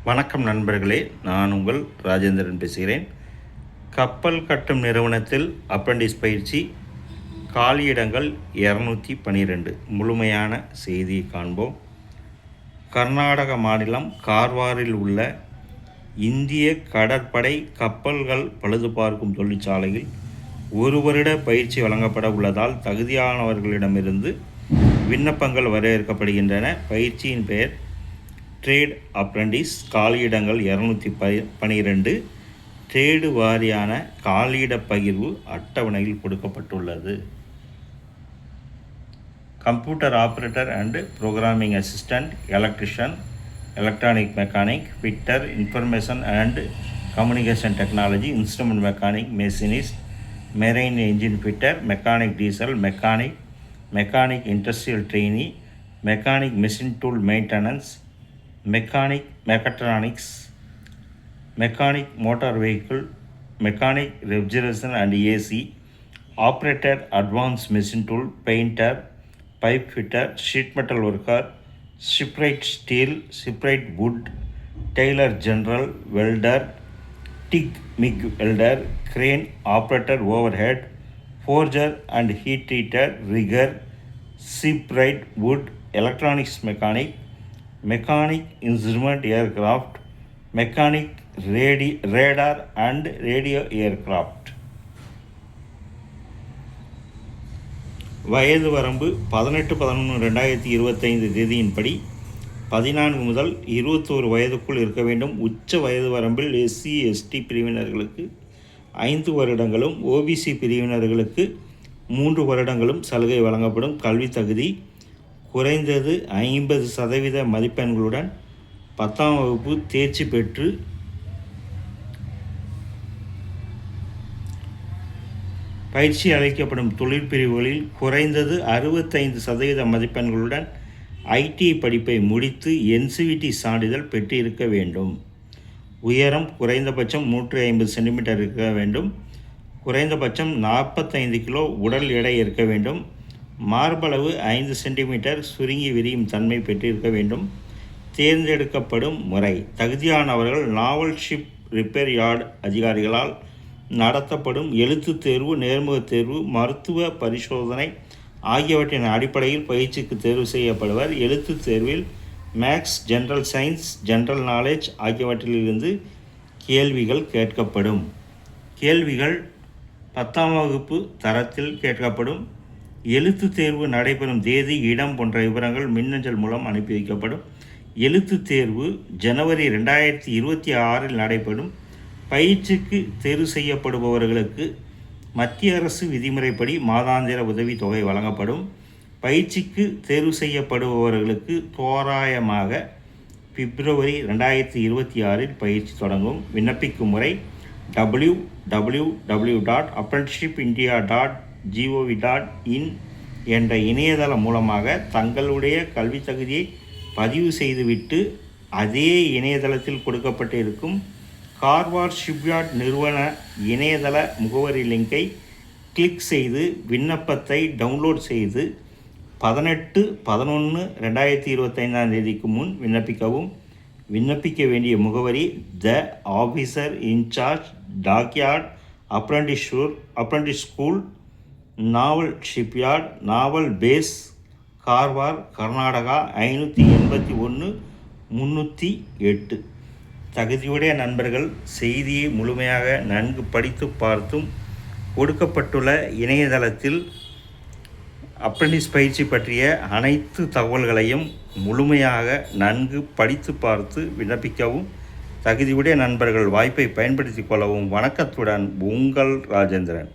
வணக்கம் நண்பர்களே, நான் உங்கள் ராஜேந்திரன் பேசுகிறேன். கப்பல் கட்டும் நிறுவனத்தில் அப்ரண்டிஸ் பயிற்சி காலியிடங்கள் 212. முழுமையான செய்தியை காண்போம். கர்நாடக மாநிலம் கார்வாரில் உள்ள இந்திய கடற்படை கப்பல்கள் பழுதுபார்க்கும் தொழிற்சாலையில் 1 வருட பயிற்சி வழங்கப்பட உள்ளதால் தகுதியானவர்களிடமிருந்து விண்ணப்பங்கள் வரவேற்கப்படுகின்றன. பயிற்சியின் பெயர் ட்ரேட் அப்ரண்டிஸ். காலியிடங்கள் 212. ட்ரேடு வாரியான காலியிட பகிர்வு அட்டவணையில் கொடுக்கப்பட்டுள்ளது. Computer operator and programming assistant, electrician, electronic mechanic, fitter, information and communication technology, instrument mechanic, machinist, marine engine fitter, mechanic diesel, mechanic industrial trainee, mechanic machine tool maintenance, mechanic mechatronics, mechanic motor vehicle, mechanic refrigeration and AC, operator advance machine tool, painter, pipe fitter, sheet metal worker, shipwright steel, shipwright wood, tailor general, welder, TIG MIG welder, crane operator overhead, forger and heat treater, rigger, ஷிப்ரைட் would, electronics mechanic, mechanic instrument aircraft, mechanic radar and radio aircraft. வயது வரம்பு 18/11/2025 தேதியின்படி 14 முதல் 21 வயதுக்குள் இருக்க வேண்டும். உச்ச வயது வரம்பில் SC/ST பிரிவினர்களுக்கு 5 வருடங்களும், OBC பிரிவினர்களுக்கு 3 வருடங்களும் சலுகை வழங்கப்படும். கல்வி தகுதி குறைந்தது 50% மதிப்பெண்களுடன் 10ஆம் வகுப்பு தேர்ச்சி பெற்று பயிற்சி அளிக்கப்படும் தொழிற்பிரிவுகளில் குறைந்தது 65% மதிப்பெண்களுடன் ITI படிப்பை முடித்து NCVT சான்றிதழ் பெற்றிருக்க வேண்டும். உயரம் குறைந்தபட்சம் 150 சென்டிமீட்டர் இருக்க வேண்டும். குறைந்தபட்சம் 45 கிலோ உடல் எடை இருக்க வேண்டும். மார்பளவு 5 சென்டிமீட்டர் சுருங்கி விரியும் தன்மை பெற்றிருக்க வேண்டும். தேர்ந்தெடுக்கப்படும் முறை: தகுதியானவர்கள் நாவல் ஷிப் ரிப்பேர் யார்டு அதிகாரிகளால் நடத்தப்படும் எழுத்துத் தேர்வு, நேர்முகத் தேர்வு, மருத்துவ பரிசோதனை ஆகியவற்றின் அடிப்படையில் பயிற்சிக்கு தேர்வு செய்யப்படுவர். எழுத்துத் தேர்வில் maths, general science, general knowledge ஆகியவற்றிலிருந்து கேள்விகள் கேட்கப்படும். கேள்விகள் 10ஆம் வகுப்பு தரத்தில் கேட்கப்படும். எழுத்துத் தேர்வு நடைபெறும் தேதி, இடம் போன்ற விவரங்கள் மின்னஞ்சல் மூலம் அனுப்பி வைக்கப்படும். எழுத்துத் தேர்வு ஜனவரி 2026 நடைபெறும். பயிற்சிக்கு தேர்வு செய்யப்படுபவர்களுக்கு மத்திய அரசு விதிமுறைப்படி மாதாந்திர உதவித்தொகை வழங்கப்படும். பயிற்சிக்கு தேர்வு செய்யப்படுபவர்களுக்கு தோராயமாக பிப்ரவரி 2026 பயிற்சி தொடங்கும். விண்ணப்பிக்கும் முறை: www.apprenticeshipindia.gov.in என்ற இணையதளம் மூலமாக தங்களுடைய கல்வி தகுதியை பதிவு செய்துவிட்டு அதே இணையதளத்தில் கொடுக்கப்பட்டிருக்கும் கார்வார் ஷிப்யார்ட் நிறுவன இணையதள முகவரி லிங்கை கிளிக் செய்து விண்ணப்பத்தை டவுன்லோட் செய்து 18/11/2025 தேதிக்கு முன் விண்ணப்பிக்கவும். விண்ணப்பிக்க வேண்டிய முகவரி: the officer in charge, dockyard, apprentice school, naval shipyard, naval base, Karwar, Karnataka 581308. தகுதியுடைய நண்பர்கள் செய்தியை முழுமையாக நன்கு படித்து பார்த்தும் கொடுக்கப்பட்டுள்ள இணையதளத்தில் அப்ரண்டிஸ் பயிற்சி பற்றிய அனைத்து தகவல்களையும் முழுமையாக நன்கு படித்து பார்த்து விண்ணப்பிக்கவும். தகுதியுடைய நண்பர்கள் வாய்ப்பை பயன்படுத்தி கொள்ளவும். வணக்கத்துடன் உங்கள் ராஜேந்திரன்.